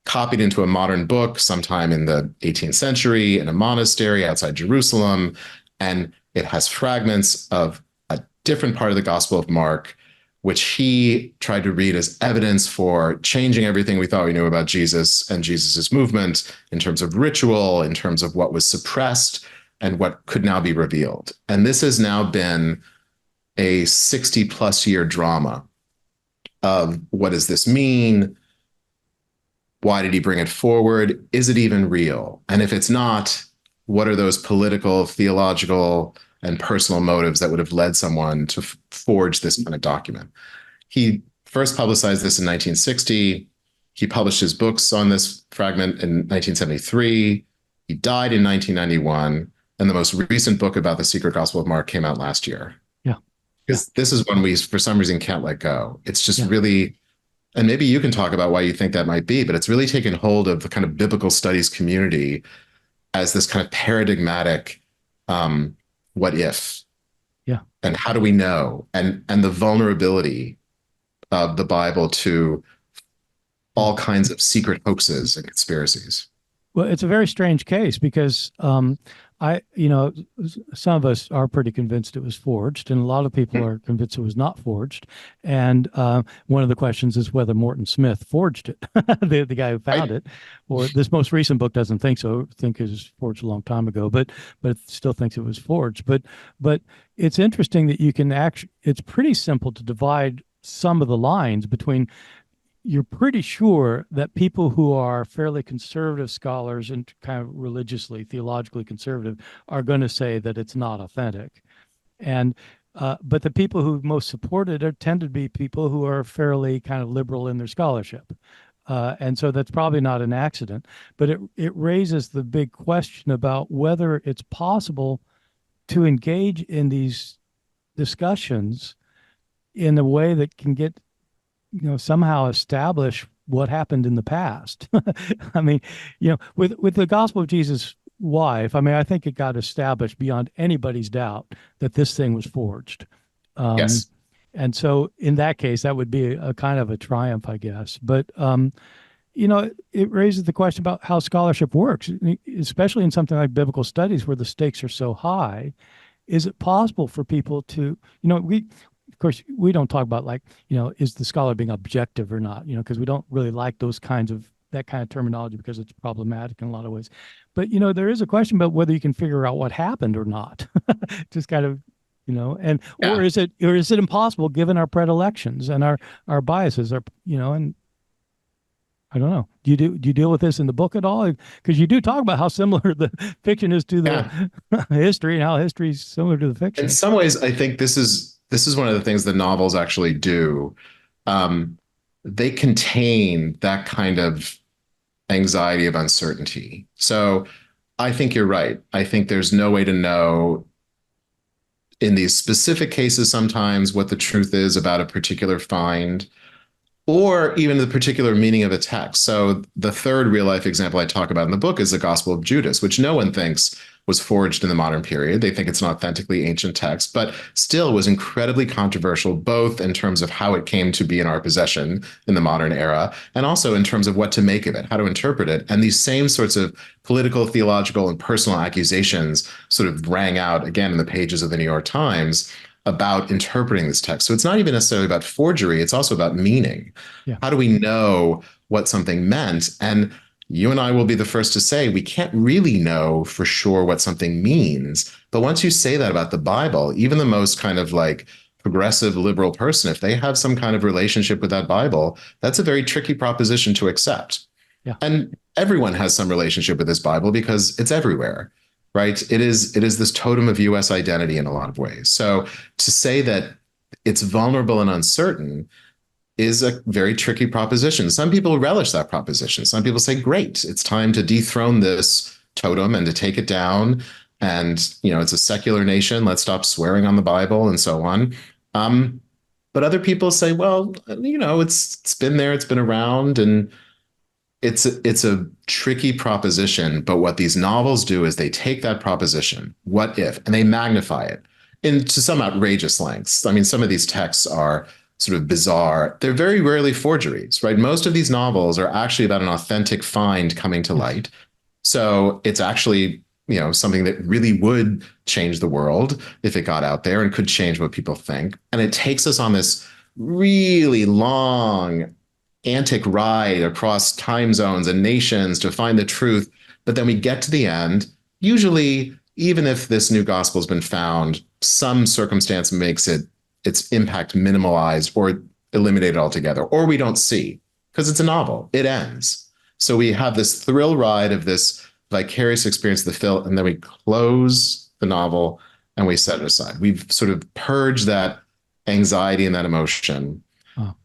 copied into a modern book sometime in the 18th century in a monastery outside Jerusalem. And it has fragments of a different part of the Gospel of Mark, which he tried to read as evidence for changing everything we thought we knew about Jesus and Jesus's movement in terms of ritual, in terms of what was suppressed and what could now be revealed. And this has now been a 60 plus year drama of what does this mean? Why did he bring it forward? Is it even real? And if it's not, what are those political, theological, and personal motives that would have led someone to forge this kind of document? He first publicized this in 1960. He published his books on this fragment in 1973. He died in 1991. And the most recent book about the secret Gospel of Mark came out last year. Yeah. Because this is one we, for some reason, can't let go. It's just really, and maybe you can talk about why you think that might be, but it's really taken hold of the kind of biblical studies community as this kind of paradigmatic what if? Yeah. And how do we know? And the vulnerability of the Bible to all kinds of secret hoaxes and conspiracies. Well, it's a very strange case because some of us are pretty convinced it was forged, and a lot of people are convinced it was not forged. And one of the questions is whether Morton Smith forged it, the guy who found it, or this most recent book doesn't think so. I think it was forged a long time ago, but it still thinks it was forged. But it's interesting that you can actually, it's pretty simple to divide some of the lines between. You're pretty sure that people who are fairly conservative scholars and kind of religiously, theologically conservative are going to say that it's not authentic. And but the people who most support it tend to be people who are fairly kind of liberal in their scholarship. And so that's probably not an accident. But it raises the big question about whether it's possible to engage in these discussions in a way that can get somehow establish what happened in the past. I mean, with the Gospel of Jesus' wife, I mean, I think it got established beyond anybody's doubt that this thing was forged. Yes. And so in that case, that would be a kind of a triumph, I guess. But, it raises the question about how scholarship works, especially in something like biblical studies where the stakes are so high. Is it possible for people to, of course, we don't talk about is the scholar being objective or not, because we don't really like that kind of terminology because it's problematic in a lot of ways. But, there is a question about whether you can figure out what happened or not. Just kind of, or is it impossible given our predilections and our biases and I don't know. Do you deal with this in the book at all? Because you do talk about how similar the fiction is to the history and how history is similar to the fiction. In some ways, I think this is one of the things that novels actually do. They contain that kind of anxiety of uncertainty. So I think you're right. I think there's no way to know in these specific cases sometimes what the truth is about a particular find or even the particular meaning of a text. So the third real life example I talk about in the book is the Gospel of Judas, which no one thinks was forged in the modern period. They think it's an authentically ancient text, but still was incredibly controversial, both in terms of how it came to be in our possession in the modern era, and also in terms of what to make of it, how to interpret it. And these same sorts of political, theological, and personal accusations sort of rang out again in the pages of the New York Times about interpreting this text. So it's not even necessarily about forgery, it's also about meaning. Yeah. How do we know what something meant? And you and I will be the first to say we can't really know for sure what something means. But once you say that about the Bible, even the most kind of progressive liberal person, if they have some kind of relationship with that Bible, that's a very tricky proposition to accept. Yeah. And everyone has some relationship with this Bible because it's everywhere. Right? It is this totem of U.S. identity in a lot of ways. So to say that it's vulnerable and uncertain is a very tricky proposition. Some people relish that proposition. Some people say, great, it's time to dethrone this totem and to take it down. And, it's a secular nation. Let's stop swearing on the Bible and so on. But other people say, well, it's been there, it's been around, and it's a tricky proposition. But what these novels do is they take that proposition, what if, and they magnify it. into some outrageous lengths. I mean, some of these texts are sort of bizarre. They're very rarely forgeries, right? Most of these novels are actually about an authentic find coming to light. So it's actually, something that really would change the world if it got out there and could change what people think. And it takes us on this really long, antic ride across time zones and nations to find the truth. But then we get to the end. Usually, even if this new gospel has been found, some circumstance makes its impact minimalized or eliminated altogether, or we don't see, because it's a novel. It ends. So we have this thrill ride of this vicarious experience of the film, and then we close the novel and we set it aside. We've sort of purged that anxiety and that emotion. Oh.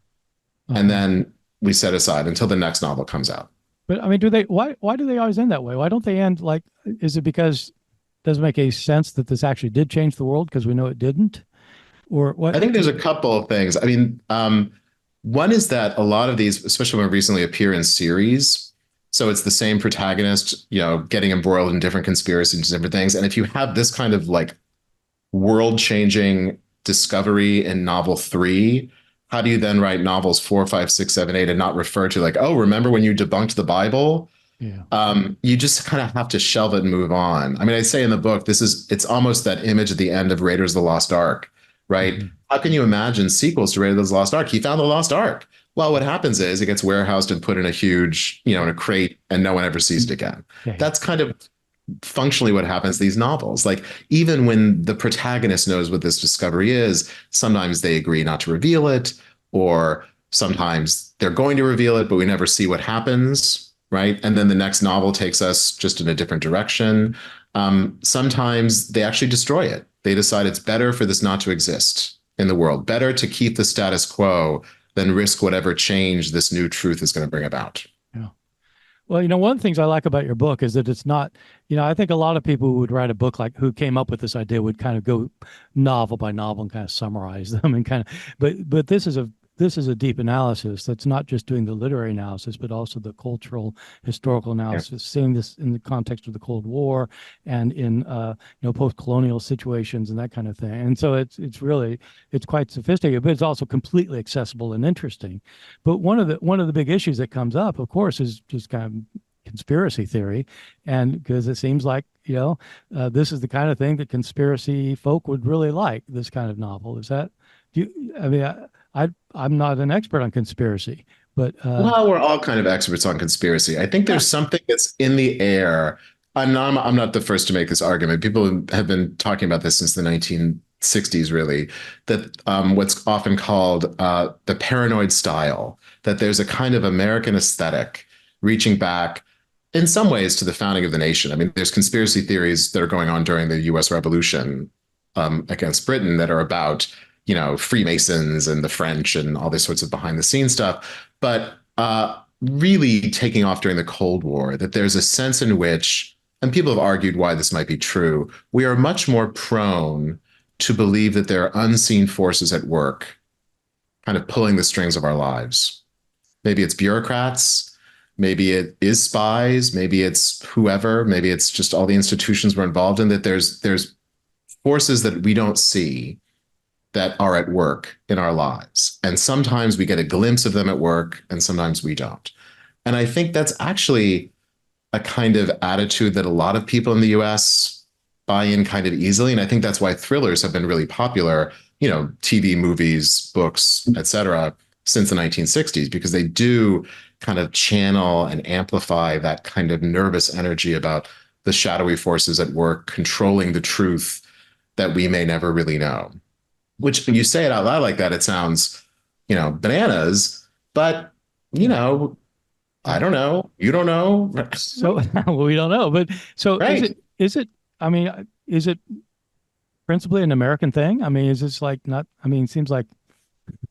And then we set aside until the next novel comes out. But I mean, why do they always end that way? Why don't they end like, is it because it doesn't make any sense that this actually did change the world because we know it didn't? Or what? I think there's a couple of things. I mean, one is that a lot of these, especially more recently, appear in series. So it's the same protagonist, getting embroiled in different conspiracies and different things. And if you have this kind of like world-changing discovery in novel 3, how do you then write novels 4, 5, 6, 7, 8 and not refer to like, oh, remember when you debunked the Bible? Yeah. You just kind of have to shelve it and move on. I mean, I say in the book, it's almost that image at the end of Raiders of the Lost Ark, right? Mm-hmm. How can you imagine sequels to Raiders of the Lost Ark? He found the Lost Ark. Well, what happens is it gets warehoused and put in a huge, in a crate, and no one ever sees it again. Yeah. That's kind of functionally what happens to these novels. Like, even when the protagonist knows what this discovery is, sometimes they agree not to reveal it, or sometimes they're going to reveal it, but we never see what happens, right? And then the next novel takes us just in a different direction. Sometimes they actually destroy it. They decide it's better for this not to exist in the world, better to keep the status quo than risk whatever change this new truth is going to bring about. Yeah. Well, one of the things I like about your book is that it's not, I think a lot of people who would write a book like who came up with this idea would kind of go novel by novel and kind of summarize them and kind of, but this is a deep analysis that's not just doing the literary analysis, but also the cultural, historical analysis, seeing this in the context of the Cold War and in post-colonial situations and that kind of thing. And so it's quite sophisticated, but it's also completely accessible and interesting. But one of the big issues that comes up, of course, is just kind of conspiracy theory, and because it seems like this is the kind of thing that conspiracy folk would really like. This kind of novel I'm not an expert on conspiracy, but well, we're all kind of experts on conspiracy. I think there's something that's in the air. I'm not the first to make this argument. People have been talking about this since the 1960s, really, that what's often called the paranoid style, that there's a kind of American aesthetic reaching back in some ways to the founding of the nation. I mean, there's conspiracy theories that are going on during the US Revolution against Britain that are about Freemasons and the French and all this sorts of behind the scenes stuff, but really taking off during the Cold War, that there's a sense in which, and people have argued why this might be true, we are much more prone to believe that there are unseen forces at work, kind of pulling the strings of our lives. Maybe it's bureaucrats, maybe it is spies, maybe it's whoever, maybe it's just all the institutions we're involved in, that there's forces that we don't see that are at work in our lives. And sometimes we get a glimpse of them at work and sometimes we don't. And I think that's actually a kind of attitude that a lot of people in the US buy in kind of easily. And I think that's why thrillers have been really popular, TV, movies, books, etc., since the 1960s, because they do kind of channel and amplify that kind of nervous energy about the shadowy forces at work controlling the truth that we may never really know. Which, when you say it out loud like that, it sounds, bananas, but, I don't know. You don't know. So well, we don't know. But so right. Is it principally an American thing? I mean, is this like not, it seems like.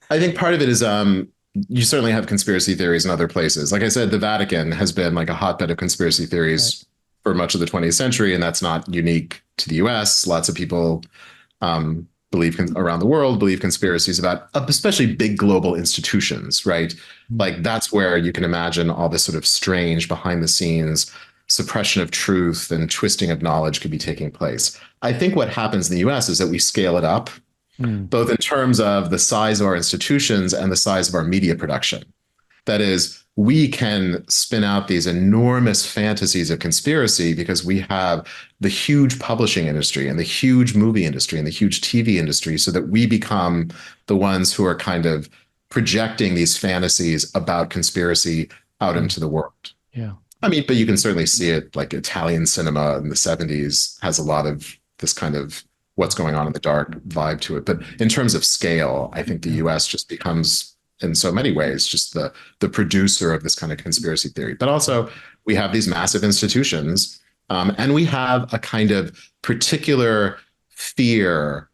I think part of it is you certainly have conspiracy theories in other places. Like I said, the Vatican has been like a hotbed of conspiracy theories for much of the 20th century, and that's not unique to the US. Lots of people around the world believe conspiracies about especially big global institutions, right? Like that's where you can imagine all this sort of strange behind the scenes suppression of truth and twisting of knowledge could be taking place. I think what happens in the US is that we scale it up, both in terms of the size of our institutions and the size of our media production. That is, we can spin out these enormous fantasies of conspiracy because we have the huge publishing industry and the huge movie industry and the huge TV industry, so that we become the ones who are kind of projecting these fantasies about conspiracy out into the world. Yeah. I mean, but you can certainly see it, like Italian cinema in the 70s has a lot of this kind of what's going on in the dark vibe to it. But in terms of scale, I think the US just becomes, in so many ways, just the producer of this kind of conspiracy theory. But also, we have these massive institutions, and we have a kind of particular fear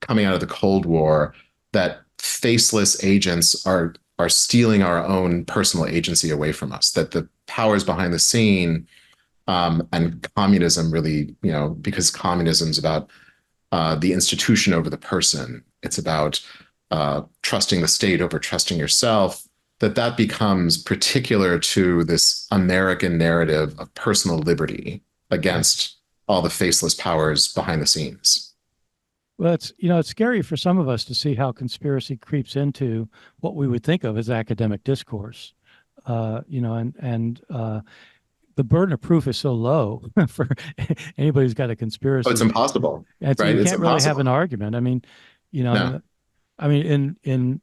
coming out of the Cold War that faceless agents are stealing our own personal agency away from us, that the powers behind the scene, and communism really, because communism is about the institution over the person. It's about trusting the state over trusting yourself, that becomes particular to this American narrative of personal liberty against all the faceless powers behind the scenes. Well, it's scary for some of us to see how conspiracy creeps into what we would think of as academic discourse, and the burden of proof is so low for anybody who's got a conspiracy. Oh, it's impossible, and so right? You It's can't really impossible. have an argument. I mean, No. in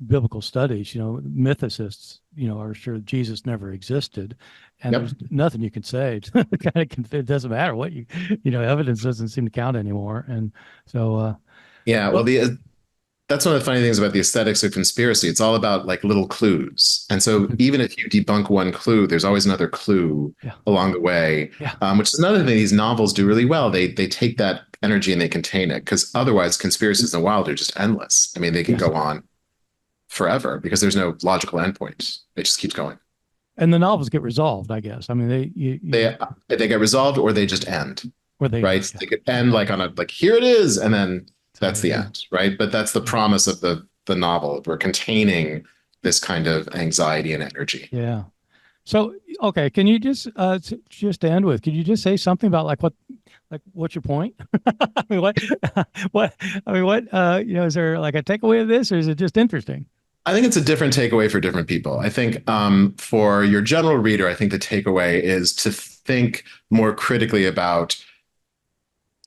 biblical studies, mythicists, are sure Jesus never existed, and Yep. there's nothing you can say. It doesn't matter what evidence doesn't seem to count anymore, and so Yeah, well, that's one of the funny things about the aesthetics of conspiracy. It's all about like little clues. And so even if you debunk one clue, there's always another clue along the way, which is another thing these novels do really well. They take that energy and they contain it, because otherwise conspiracies in the wild are just endless. I mean, they can go on forever because there's no logical endpoint. It just keeps going. And the novels get resolved, I guess. I mean, they get resolved, or they just end. Right? They could end like on here it is, and then that's the end, right? But that's the promise of the novel. We're containing this kind of anxiety and energy. Yeah. So, okay, can you just to end with, could you just say something about what's your point? I mean, is there like a takeaway of this, or is it just interesting? I think it's a different takeaway for different people. I think for your general reader, I think the takeaway is to think more critically about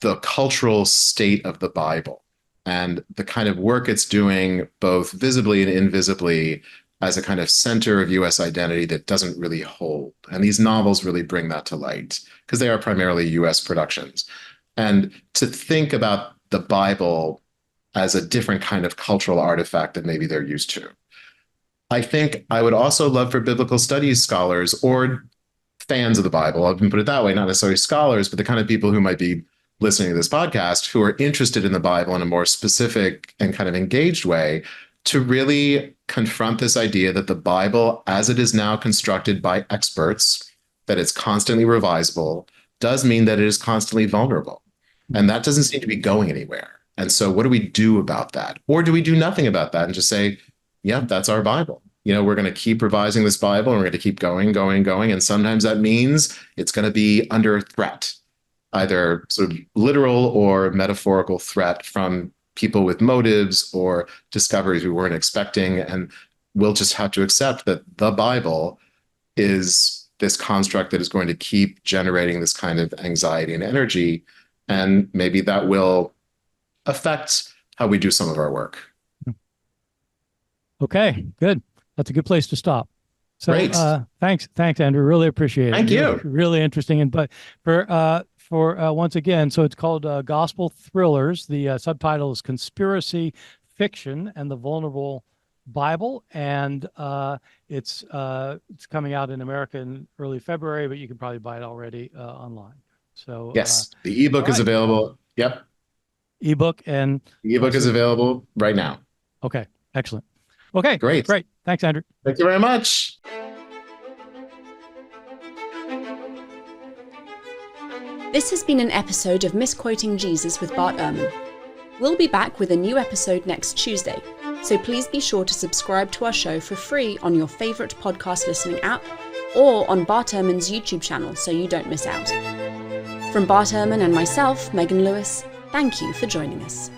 the cultural state of the Bible and the kind of work it's doing, both visibly and invisibly, as a kind of center of US identity that doesn't really hold. And these novels really bring that to light because they are primarily US productions. And to think about the Bible as a different kind of cultural artifact than maybe they're used to. I think I would also love for biblical studies scholars or fans of the Bible, I can put it that way, not necessarily scholars, but the kind of people who might be listening to this podcast who are interested in the Bible in a more specific and kind of engaged way, to really confront this idea that the Bible, as it is now constructed by experts, that it's constantly revisable, does mean that it is constantly vulnerable. And that doesn't seem to be going anywhere. And so what do we do about that? Or do we do nothing about that and just say, yeah, that's our Bible. We're going to keep revising this Bible and we're going to keep going. And sometimes that means it's going to be under threat, either sort of literal or metaphorical threat from people with motives or discoveries we weren't expecting. And we'll just have to accept that the Bible is this construct that is going to keep generating this kind of anxiety and energy. And maybe that will affect how we do some of our work. Okay, good. That's a good place to stop. So, Great. Thanks, Andrew. Really appreciate it. Thank you. Really interesting. And but for once again, so it's called Gospel Thrillers. The subtitle is Conspiracy Fiction and the Vulnerable Bible, and it's coming out in America in early February, but you can probably buy it already online. So yes, the ebook is available. Yep. Ebook and the ebook is available right now. Okay, excellent. Okay, great. Thanks, Andrew. Thank you very much. This has been an episode of Misquoting Jesus with Bart Ehrman. We'll be back with a new episode next Tuesday, so please be sure to subscribe to our show for free on your favourite podcast listening app, or on Bart Ehrman's YouTube channel so you don't miss out. From Bart Ehrman and myself, Megan Lewis, thank you for joining us.